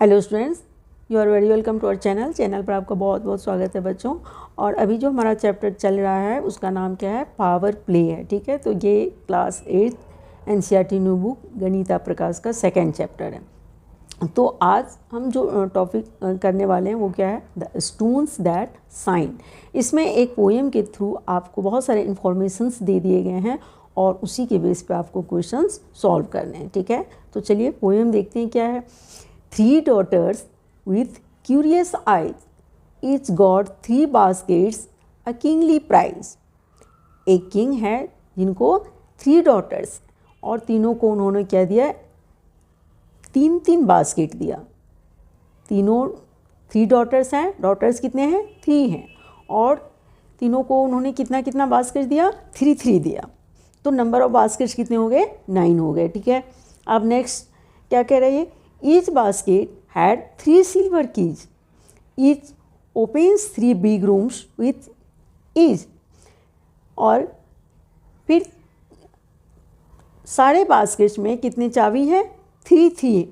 Hello students, you are very welcome to our channel पर आपका बहुत बहुत स्वागत है बच्चों। और अभी जो हमारा चैप्टर चल रहा है उसका नाम क्या है, पावर प्ले है। ठीक है, तो ये क्लास 8 एनसीईआरटी न्यू बुक गणिता प्रकाश का सेकंड चैप्टर है। तो आज हम जो टॉपिक करने वाले हैं वो क्या है, द स्टोन्स दैट साइन। इसमें एक पोएम के थ्रू आपको बहुत सारे इन्फॉर्मेशंस दे दिए गए हैं और उसी के बेस पे आपको क्वेश्चंस सॉल्व करने हैं। ठीक है, तो चलिए पोएम देखते हैं क्या है। 3 daughters with curious eyes, each got 3 baskets, a kingly prize। एक किंग है जिनको 3 daughters और तीनों को उन्होंने क्या दिया, 3 बास्केट दिया। तीनों 3 daughters हैं, daughters कितने हैं, 3 हैं, और तीनों को उन्होंने कितना कितना बास्केट दिया, 3 दिया। तो नंबर ऑफ बास्केट्स कितने हो गए, 9 हो गए। ठीक है, अब नेक्स्ट क्या कह रहे हैं, Each basket had 3 silver keys. Each opens 3 big rooms with ease। और फिर सारे बास्केट्स में कितने चाबी हैं, 3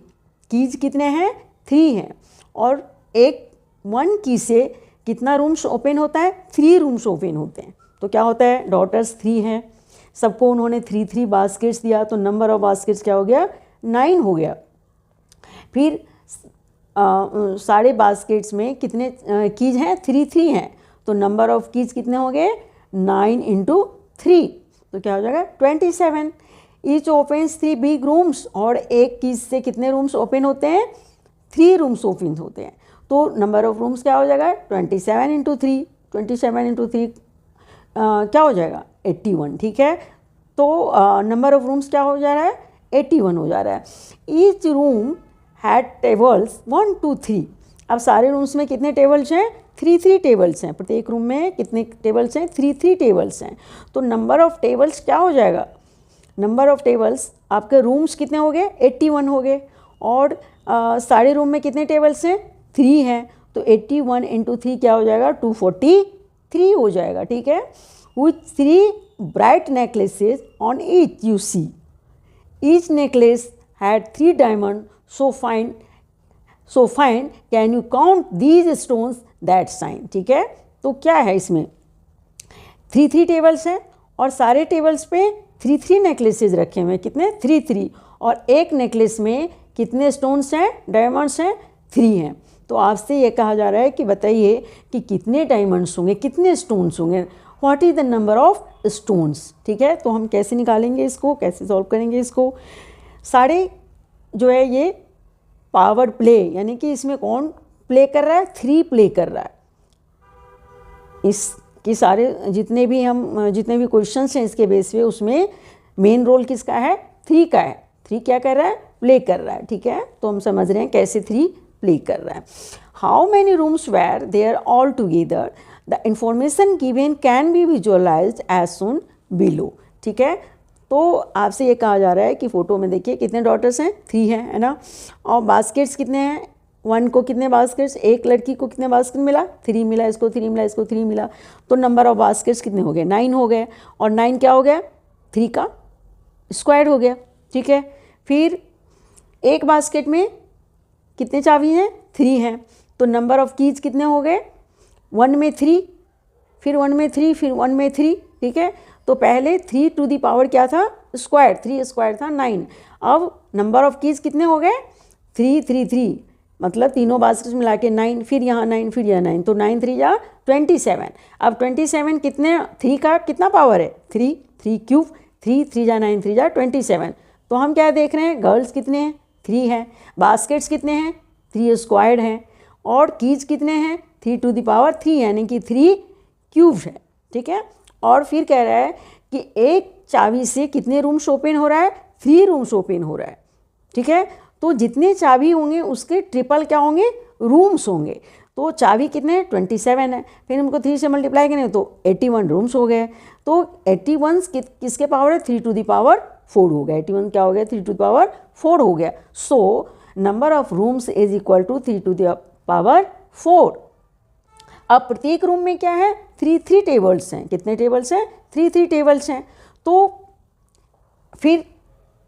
कीज कितने हैं, 3 हैं, और एक 1 की से कितना रूम्स ओपन होता है, 3 रूम्स ओपन होते हैं। तो क्या होता है, डॉटर्स 3 हैं, सबको उन्होंने 3 बास्केट्स दिया, तो नंबर ऑफ बास्केट्स क्या हो गया, 9 हो गया। फिर सारे बास्केट्स में कितने कीज हैं, 3 हैं, तो नंबर ऑफ कीज कितने हो गए, 9 × 3, तो क्या हो जाएगा 27। ईच ओपन्स 3 बिग रूम्स, और एक कीज से कितने रूम्स ओपन होते हैं, 3 रूम्स ओपन होते हैं, तो नंबर ऑफ रूम्स क्या हो जाएगा 27 × 3। 27 × 3 क्या हो जाएगा 81। ठीक है, तो नंबर ऑफ रूम्स क्या हो जा रहा है, 81 हो जा रहा है। Each room had tables 1 2 3। अब सारे रूम्स में कितने टेबल्स हैं, 3 टेबल्स हैं, प्रत्येक रूम में कितने टेबल्स हैं, 3 टेबल्स हैं। तो नंबर ऑफ टेबल्स क्या हो जाएगा, नंबर ऑफ टेबल्स आपके रूम्स कितने हो गए, 81 हो गए, और सारे रूम में कितने टेबल्स हैं, 3 हैं, तो 81 × 3 क्या हो जाएगा, 243 हो जाएगा। ठीक है, with 3 bright necklaces on each you see, each necklace had 3 diamond, so fine can you count these stones that shine। ठीक है, तो क्या है इसमें 3 टेबल्स हैं और सारे टेबल्स पे 3 नेकलेसेस रखे हुए हैं, कितने 3, और एक नेकलेस में कितने स्टोन्स हैं, डायमंड्स हैं, 3 हैं। तो आपसे ये कहा जा रहा है कि बताइए कि कितने डायमंड्स होंगे, कितने स्टोन्स होंगे, what is the number of stones. ठीक है, तो हम कैसे निकालेंगे इसको, कैसे सॉल्व करेंगे इसको। सारे जो है ये पावर प्ले, यानी कि इसमें कौन प्ले कर रहा है, 3 प्ले कर रहा है। इसके सारे जितने भी क्वेश्चंस हैं इसके बेस पे, उसमें मेन रोल किसका है, 3 का है। 3 क्या कर रहा है, प्ले कर रहा है। ठीक है, तो हम समझ रहे हैं कैसे 3 प्ले कर रहा है। How many rooms were there all together, the information given can be visualised as shown below. ठीक है, तो आपसे ये कहा जा रहा है कि फ़ोटो में देखिए कितने डॉटर्स हैं, 3 हैं, है ना, और बास्केट्स कितने हैं, 1 को कितने बास्केट्स, एक लड़की को कितने बास्केट मिला, 3 मिला, इसको 3 मिला, इसको 3 मिला, तो नंबर ऑफ बास्केट्स कितने हो गए, 9 हो गए, और 9 क्या हो गया, 3 का स्क्वायर हो गया। ठीक है, फिर एक बास्केट में कितने चाबी हैं, 3 हैं, तो नंबर ऑफ कीज कितने हो गए, 1 में 3, फिर 1 में 3, फिर 1 में 3। ठीक है, तो पहले 3 टू दी पावर क्या था, स्क्वायर, 3 स्क्वायर था 9। अब नंबर ऑफ कीज कितने हो गए, 3, मतलब तीनों बास्केट्स मिला के 9, फिर यहाँ 9, फिर यहाँ 9, तो 9 3 या 27। अब 27 कितने, 3 का कितना पावर है, 3 क्यूब, 3 या 9, 3 या 27। तो हम क्या देख रहे हैं, गर्ल्स कितने हैं, 3 हैं, बास्केट्स कितने हैं, 3 स्क्वायर्ड हैं, और कीज कितने हैं, 3 टू दी पावर 3, यानी कि 3 क्यूब है। ठीक है, और फिर कह रहा है कि एक चाबी से कितने रूम्स ओपन हो रहा है, 3 रूम्स ओपन हो रहा है। ठीक है, तो जितने चाबी होंगे उसके ट्रिपल क्या होंगे, रूम्स होंगे। तो चाबी कितने, 27 है, फिर उनको 3 से मल्टीप्लाई करें तो 81 रूम्स हो गए। तो 81 किसके पावर है, 3 टू दी पावर 4 हो गया। 81 क्या हो गया, 3 टू दी पावर 4 हो गया। So number of rooms is equal to 3 to the power 4। अब प्रत्येक रूम में क्या है, 3 टेबल्स हैं, कितने टेबल्स हैं, 3 टेबल्स हैं। तो फिर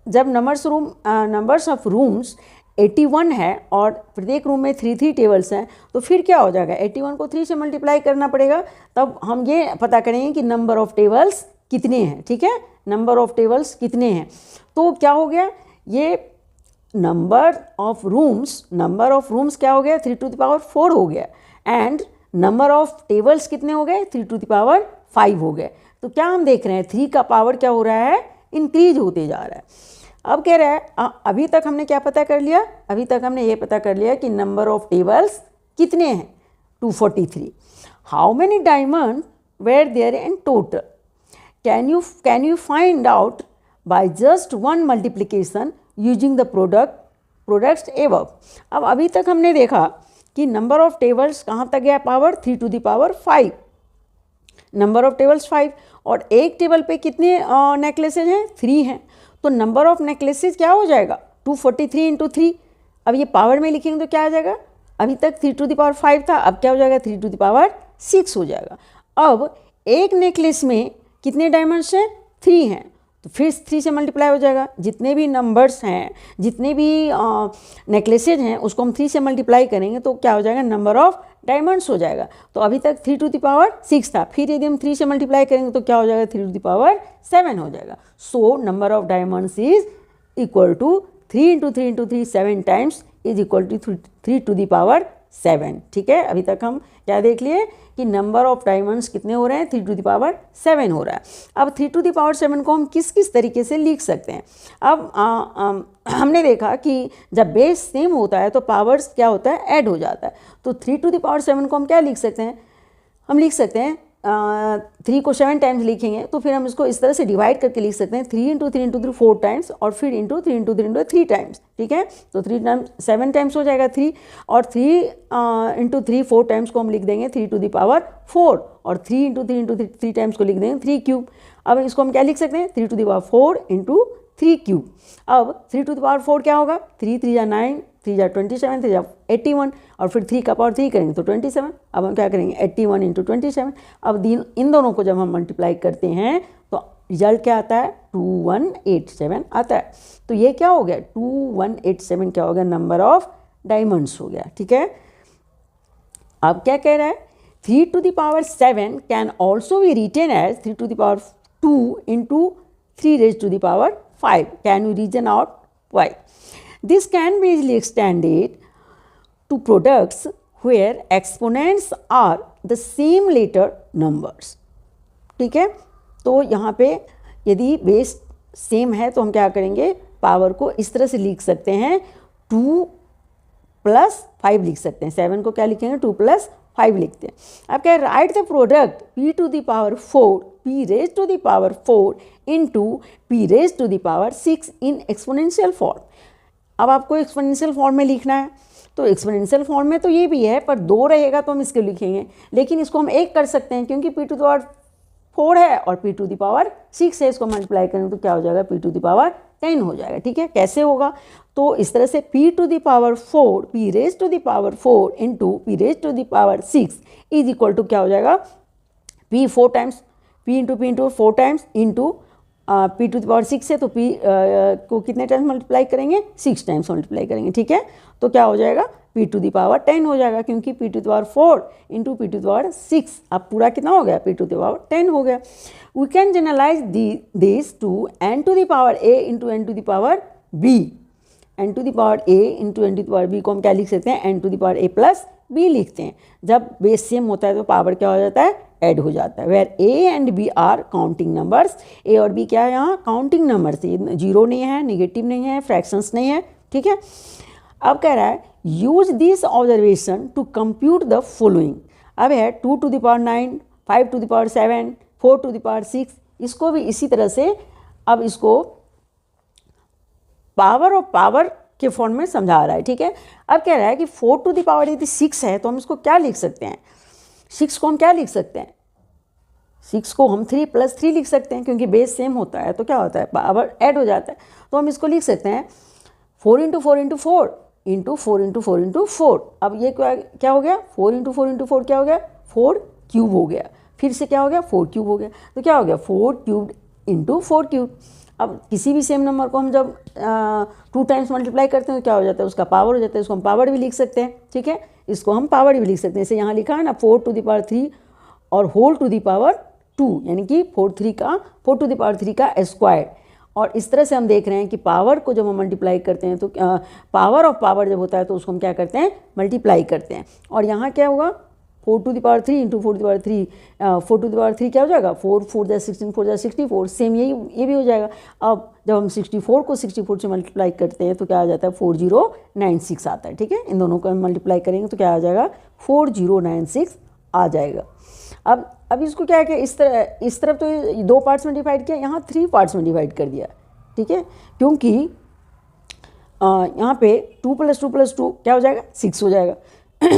जब नंबर्स ऑफ रूम्स 81 है और प्रत्येक रूम में 3 टेबल्स हैं, तो फिर क्या हो जाएगा, 81 को 3 से मल्टीप्लाई करना पड़ेगा, तब हम ये पता करेंगे कि नंबर ऑफ़ टेबल्स कितने हैं। ठीक है, नंबर ऑफ़ टेबल्स कितने हैं, तो क्या हो गया, ये नंबर ऑफ रूम्स क्या हो गया, 3 टू द पावर 4 हो गया, एंड नंबर ऑफ टेबल्स कितने हो गए, 3 टू द पावर 5 हो गए। तो क्या हम देख रहे हैं, 3 का पावर क्या हो रहा है, इंक्रीज होते जा रहा है। अब कह रहा है अभी तक हमने क्या पता कर लिया, अभी तक हमने ये पता कर लिया कि नंबर ऑफ टेबल्स कितने हैं, 243। How many diamond were there in total, can you find out by just one multiplication using the products above. अब अभी तक हमने देखा कि नंबर ऑफ टेबल्स कहाँ तक गया, power 3 to the power 5, number of tables 5, और एक टेबल पे कितने नेकलेसेज हैं, 3 हैं, तो नंबर ऑफ नेकलेसेज क्या हो जाएगा, 243 इंटू 3। अब ये पावर में लिखेंगे तो क्या आ जाएगा, अभी तक 3 टू द पावर 5 था, अब क्या हो जाएगा, 3 टू द पावर 6 हो जाएगा। अब एक नेकलेस में कितने डायमंड्स हैं, 3 हैं, तो फिर 3 से मल्टीप्लाई हो जाएगा, जितने भी नंबर्स हैं, जितने भी नेकलेसेज हैं, उसको हम 3 से मल्टीप्लाई करेंगे तो क्या हो जाएगा, नंबर ऑफ डायमंड्स हो जाएगा। तो अभी तक 3 टू द पावर 6 था, फिर यदि हम 3 से मल्टीप्लाई करेंगे तो क्या हो जाएगा, 3 टू द पावर 7 हो जाएगा। So number of diamonds is equal to 3 into 3 into 3 7 times is equal to 3 to the power 7। ठीक है, अभी तक हम क्या देख लिए कि नंबर ऑफ डायमंड्स कितने हो रहे हैं, 3 टू द पावर 7 हो रहा है। अब 3 टू द पावर 7 को हम किस किस तरीके से लिख सकते हैं। अब हमने देखा कि जब बेस सेम होता है तो पावर्स क्या होता है, ऐड हो जाता है। तो 3 टू द पावर 7 को हम क्या लिख सकते हैं, हम लिख सकते हैं 3 को 7 टाइम्स लिखेंगे तो फिर हम इसको इस तरह से डिवाइड करके लिख सकते हैं, 3 इंटू 3 इंटू 3 4 टाइम्स और फिर इंटू 3 इंटू 3 इंटू 3 टाइम्स। ठीक है, तो 3 टाइम्स 7 टाइम्स हो जाएगा 3, और 3 इंटू 3 4 टाइम्स को हम लिख देंगे 3 टू द पावर 4, और 3 इंटू 3 इंटू 3 टाइम्स को लिख देंगे 3 क्यूब। अब इसको हम क्या लिख सकते हैं, 3 to the power 4 into 3 cube. अब 3 टू द पावर 4 क्या होगा, 3 3 जा 9, 3 जा 27, 3 जा 81, और फिर 3 का पावर 3 करेंगे तो 27। अब हम क्या करेंगे, 81 इंटू 27। अब इन दोनों को जब हम मल्टीप्लाई करते हैं तो रिजल्ट क्या आता है, 2187 आता है। तो ये क्या हो गया, 2187 क्या हो गया, नंबर ऑफ डायमंड्स हो गया। ठीक है, अब क्या कह रहा है, 3 to the power 7 can also be written as 3 to the power 2 into 3 raised to the power 5. Can you reason out why? This can be easily extended to products where exponents are the same letter numbers. ठीक है, तो यहाँ पे यदि base same है तो हम क्या करेंगे, पावर को इस तरह से लिख सकते हैं, 2 + 5 लिख सकते हैं। 7 को क्या लिखेंगे, 2 + 5 लिखते हैं। अब क्या, write the product p to the power 4 p raised to the power 4 into p raised to the power 6 in exponential form. अब आपको एक्सपोनेंशियल फॉर्म में लिखना है, तो एक्सपोनेंशियल फॉर्म में तो ये भी है, पर 2 रहेगा तो हम इसको लिखेंगे, लेकिन इसको हम 1 कर सकते हैं क्योंकि p टू द पावर 4 है और p टू द पावर 6 है, इसको मल्टीप्लाई करेंगे तो क्या हो जाएगा, p टू द पावर 10 हो जाएगा। ठीक है, कैसे होगा, तो इस तरह से p to the power 4 p raised to the power 4 into p raised to the power 6 is equal to क्या हो जाएगा, p 4 times p into 4 times into p to the power 6 है तो p को कितने टाइम्स मल्टीप्लाई करेंगे, 6 times multiply करेंगे। ठीक है, तो क्या हो जाएगा, p टू द पावर 10 हो जाएगा, क्योंकि p to the power 4 into p to the power 6, अब पूरा कितना हो गया, p टू द पावर 10 हो गया। We can generalise this to n to the power a into n to the power b। n to the power a into n to the power b को हम क्या लिख सकते हैं, n to the power a plus b लिखते हैं। जब base same होता है तो पावर क्या हो जाता है, ऐड हो जाता है। Where a and b are counting numbers, a और b क्या है, यहाँ काउंटिंग नंबर्स, जीरो नहीं है, निगेटिव नहीं है, फ्रैक्शंस नहीं है। ठीक है, अब कह रहा है use this observation to compute the following. अब है 2 to the power 9, 5 to the power 7, 4 to the power 6, इसको भी इसी तरह से अब इसको पावर और पावर के फॉर्म में समझा रहा है। ठीक है, अब कह रहा है कि 4 टू द पावर यदि 6 है तो हम इसको क्या लिख सकते हैं, 6 को हम क्या लिख सकते हैं, 6 को हम 3 + 3 लिख सकते हैं, क्योंकि बेस सेम होता है तो क्या होता है, पावर ऐड हो जाता है। तो हम इसको लिख सकते हैं 4 into 4 into 4 into 4 into 4 into 4। अब ये क्या हो गया, 4 इंटू 4 इंटू 4 क्या हो गया, 4 क्यूब हो गया, फिर से क्या हो गया, 4 क्यूब हो गया, तो क्या हो गया, 4 क्यूब इंटू 4 क्यूब। अब किसी भी सेम नंबर को हम जब 2 टाइम्स मल्टीप्लाई करते हैं तो क्या हो जाता है, उसका पावर हो जाता है। इसको हम पावर भी लिख सकते हैं, ठीक है, इसको हम पावर भी लिख सकते हैं। जैसे यहाँ लिखा है ना 4 टू द पावर 3 और होल टू द पावर 2, यानी कि 4 टू द पावर 3 का स्क्वायर। और इस तरह से हम देख रहे हैं कि पावर को जब हम मल्टीप्लाई करते हैं तो पावर ऑफ पावर जब होता है तो उसको हम क्या करते हैं, मल्टीप्लाई करते हैं। और यहाँ क्या होगा, 4 to the power 3 into 4 to the power 3, 4 to the power 3 क्या हो जाएगा, 4 4 जा 16, 4 जा 64, सेम ये भी हो जाएगा। अब जब हम 64 को 64 से मल्टीप्लाई करते हैं तो क्या आ जाता है, 4096 आता है, ठीक है। इन दोनों को हम मल्टीप्लाई करेंगे तो क्या आ जाएगा, 4096 आ जाएगा। अब इसको क्या है कि इस तरफ तो 2 पार्ट्स में डिवाइड किया, यहाँ 3 पार्ट्स में डिवाइड कर दिया, ठीक है, क्योंकि यहाँ पे 2 + 2 + 2 क्या हो जाएगा, 6 हो जाएगा।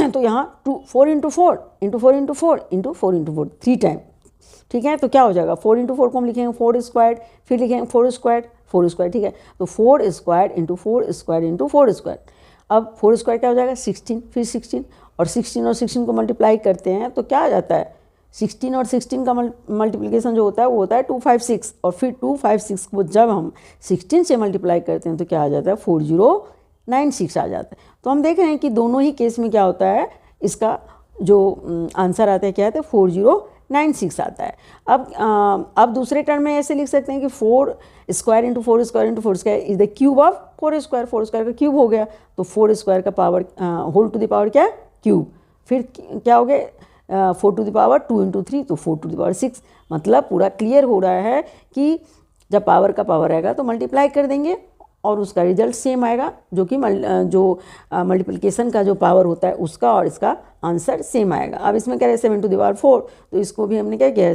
तो यहाँ 4 into 4 into 4 into 4 into 4 into 4 3 time, ठीक है। तो क्या हो जाएगा, 4 इंटू 4 को हम लिखेंगे 4 स्क्वायर, फिर लिखेंगे 4 स्क्वायर 4 स्क्वायर, ठीक है। तो 4 square into 4 square into 4 square. अब 4 स्क्वायर क्या हो जाएगा, 16, फिर 16 और 16 को मल्टीप्लाई करते हैं तो क्या आ जाता है, 16 और 16 का मल्टीप्लिकेशन जो होता है वो होता है 256, और फिर 256 को जब हम 16 से मल्टीप्लाई करते हैं तो क्या आ जाता है, 4096 आ जाता है। तो हम देख रहे हैं कि दोनों ही केस में क्या होता है, इसका जो आंसर आता है क्या आता है, 4096 आता है। अब दूसरे टर्म में ऐसे लिख सकते हैं कि 4 square into 4 square into 4 square is the cube of 4 square, 4 square का क्यूब हो गया। तो 4 स्क्वायर का power whole to the power क्या है, क्यूब। फिर क्या हो गया, 4 टू द पावर 2 इंटू 3 तो 4 टू द पावर 6। मतलब पूरा क्लियर हो रहा है कि जब पावर का पावर आएगा तो मल्टीप्लाई कर देंगे और उसका रिजल्ट सेम आएगा, जो कि मल्टीप्लिकेशन का जो पावर होता है उसका और इसका आंसर सेम आएगा। अब इसमें क्या है 7 टू द पावर 4, तो इसको भी हमने क्या किया है,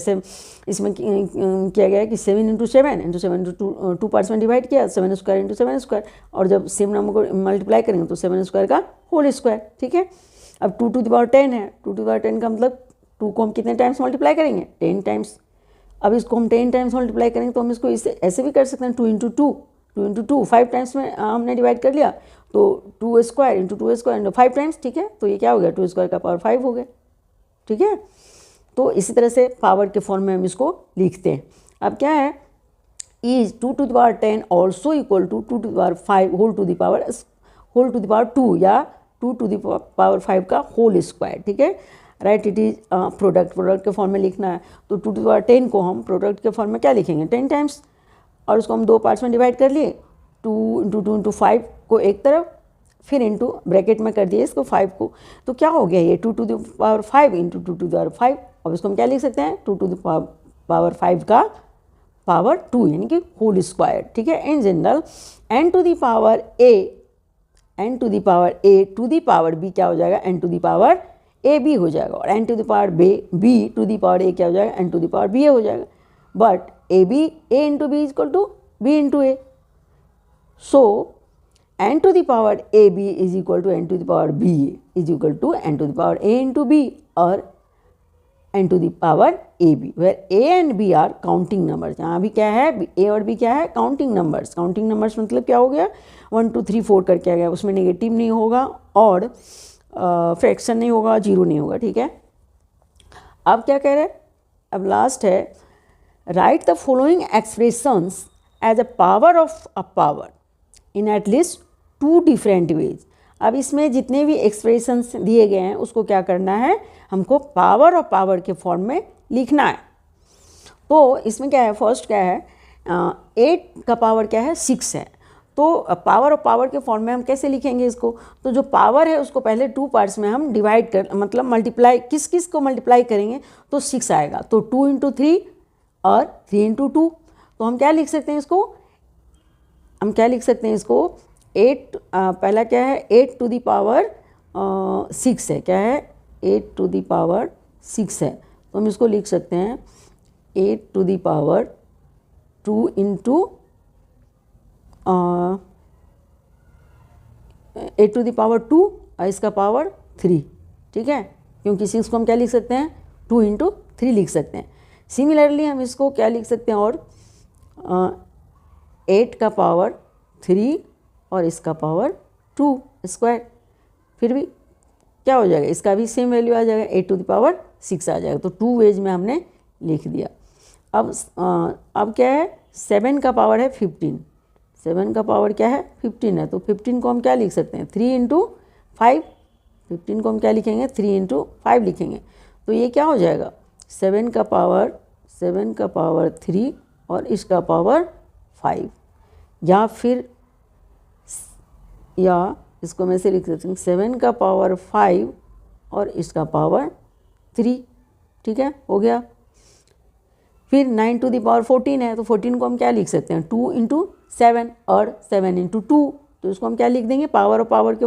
इसमें किया गया है कि 7 इंटू 7 इंटू 7 इंटू 2 पार्ट्स में डिवाइड किया, 7 स्क्वायर इंटू 7 स्क्वायर, और जब सेम नंबर को मल्टीप्लाई करेंगे तो 7 स्क्वायर का होल स्क्वायर, ठीक है। अब 2 टू द पावर 10 है, 2 टू द पावर 10 का मतलब 2 को हम कितने टाइम्स मल्टीप्लाई करेंगे, 10 टाइम्स। अब इसको हम 10 टाइम्स मल्टीप्लाई करेंगे तो हम इसको इससे ऐसे भी कर सकते हैं, 2 इंटू 2 2 इंटू 2 5 टाइम्स में हमने डिवाइड कर लिया, तो 2 square into 2 square into 5 times, ठीक है। तो ये क्या हो गया, 2 स्क्वायर का पावर 5 हो गया, ठीक है। तो इसी तरह से पावर के फॉर्म में हम इसको लिखते हैं। अब क्या है, is 2 to the power 10 also equal to 2 to the power 5 whole to the power 2 या 2 टू द पावर 5 का होल स्क्वायर, ठीक है। राइट, इट इज प्रोडक्ट के फॉर्म में लिखना है। तो 2 टू द पावर 10 को हम प्रोडक्ट के फॉर्म में क्या लिखेंगे, 10 टाइम्स, और उसको हम 2 पार्ट्स में डिवाइड कर लिए, 2 इंटू 2 इंटू 5 को एक तरफ, फिर इंटू ब्रैकेट में कर दिए इसको 5 को। तो क्या हो गया ये 2 to the power 5 into 2 to the power 5। अब इसको हम क्या लिख सकते हैं, 2 टू द पावर 5 का पावर 2 यानी कि होल स्क्वायर, ठीक है। In general n to the power a to the power b क्या हो जाएगा, n to the power a b हो जाएगा, और n to the power b to the power a क्या हो जाएगा, n to the power b a हो जाएगा। But a into b equal to b into a, so n to the power a b is equal to n to the power b is equal to n to the power a into b और n to the power a b, where a and b are counting numbers. यहाँ भी क्या है, a और b क्या है, counting numbers. Counting numbers मतलब क्या हो गया, 1 2 3 4 करके आ गया, उसमें नेगेटिव नहीं होगा और फ्रैक्शन नहीं होगा, जीरो नहीं होगा, ठीक है। अब क्या कह रहे हैं, अब लास्ट है, write the following expressions as a power of a power in at least 2 different ways. अब इसमें जितने भी एक्सप्रेशंस दिए गए हैं उसको क्या करना है, हमको पावर ऑफ पावर के फॉर्म में लिखना है। तो इसमें क्या है, फर्स्ट क्या है, 8 का पावर क्या है, 6 है। तो पावर ऑफ पावर के फॉर्म में हम कैसे लिखेंगे इसको, तो जो पावर है उसको पहले 2 पार्ट्स में हम डिवाइड कर, मतलब मल्टीप्लाई, किस को मल्टीप्लाई करेंगे तो 6 आएगा। तो 2 इंटू 3 और 3 इंटू 2, तो हम क्या लिख सकते हैं इसको, हम क्या लिख सकते हैं इसको, 8 पहला क्या है, 8 टू द पावर 6 है, क्या है, 8 टू द पावर 6 है। तो हम इसको लिख सकते हैं 8 to the power 2 into 8 to the power 2 और इसका पावर 3, ठीक है, क्योंकि 6 को हम क्या लिख सकते हैं, 2 इंटू 3 लिख सकते हैं। सिमिलरली हम इसको क्या लिख सकते हैं, और 8 का पावर 3 और इसका पावर 2 स्क्वायर, फिर भी क्या हो जाएगा, इसका भी सेम वैल्यू आ जाएगा, 8 टू द पावर 6 आ जाएगा। तो 2 वेज में हमने लिख दिया। अब क्या है, 7 का पावर है 15, 7 का पावर क्या है 15 है, तो 15 को हम क्या लिख सकते हैं 3 इंटू 5, 15 को हम क्या लिखेंगे 3 इंटू 5 लिखेंगे। तो ये क्या हो जाएगा 7 का पावर 3 और इसका पावर 5, या इसको मैं से लिख सकती हूँ 7 का पावर 5 और इसका पावर 3, ठीक है, हो गया। फिर 9 टू द पावर 14 है, तो 14 को हम क्या लिख सकते हैं 2 इंटू 7 और 7 इंटू 2, तो इसको हम क्या लिख देंगे पावर और पावर के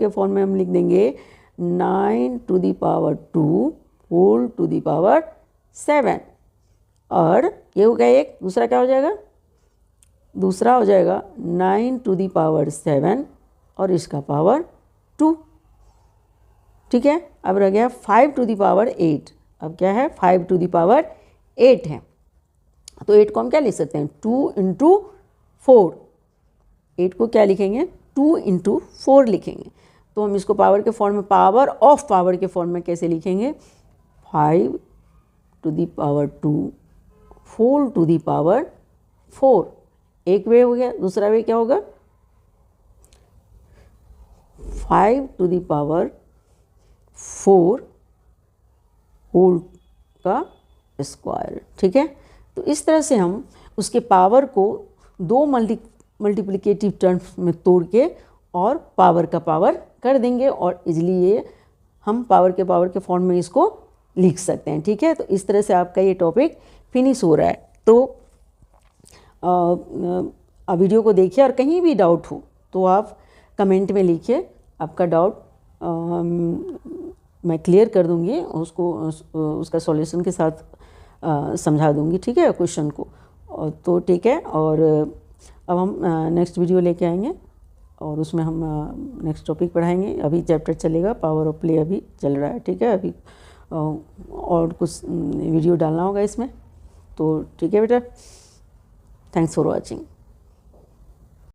फॉर्म में हम लिख देंगे 9 to the power 2 whole to the power 7, और ये हो गया एक, दूसरा क्या हो जाएगा, दूसरा हो जाएगा 9 टू द पावर 7 और इसका पावर 2, ठीक है। अब रह गया 5 टू द पावर 8, अब क्या है 5 टू द पावर 8 है, तो 8 को हम क्या लिख सकते हैं 2 इंटू 4, 8 को क्या लिखेंगे 2 इंटू 4 लिखेंगे। तो हम इसको पावर के फॉर्म में, पावर ऑफ पावर के फॉर्म में कैसे लिखेंगे 5 to the power 2 whole to the power 4, एक वे हो गया। दूसरा वे क्या होगा 5 टू द पावर 4 होल का स्क्वायर, ठीक है। तो इस तरह से हम उसके पावर को दो मल्टीप्लिकेटिव टर्म्स में तोड़ के और पावर का पावर कर देंगे, और इजली ये हम पावर के फॉर्म में इसको लिख सकते हैं, ठीक है। तो इस तरह से आपका ये टॉपिक फिनिश हो रहा है। तो वीडियो को देखिए, और कहीं भी डाउट हो तो आप कमेंट में लिखिए, आपका डाउट मैं क्लियर कर दूंगी, उसको उसका सॉल्यूशन के साथ समझा दूंगी, ठीक है, क्वेश्चन को। तो ठीक है, और अब हम नेक्स्ट वीडियो लेके आएंगे और उसमें हम नेक्स्ट टॉपिक पढ़ाएंगे। अभी चैप्टर चलेगा पावर ऑफ प्ले, अभी चल रहा है, ठीक है। अभी और कुछ वीडियो डालना होगा इसमें, तो ठीक है बेटा। Thanks for watching.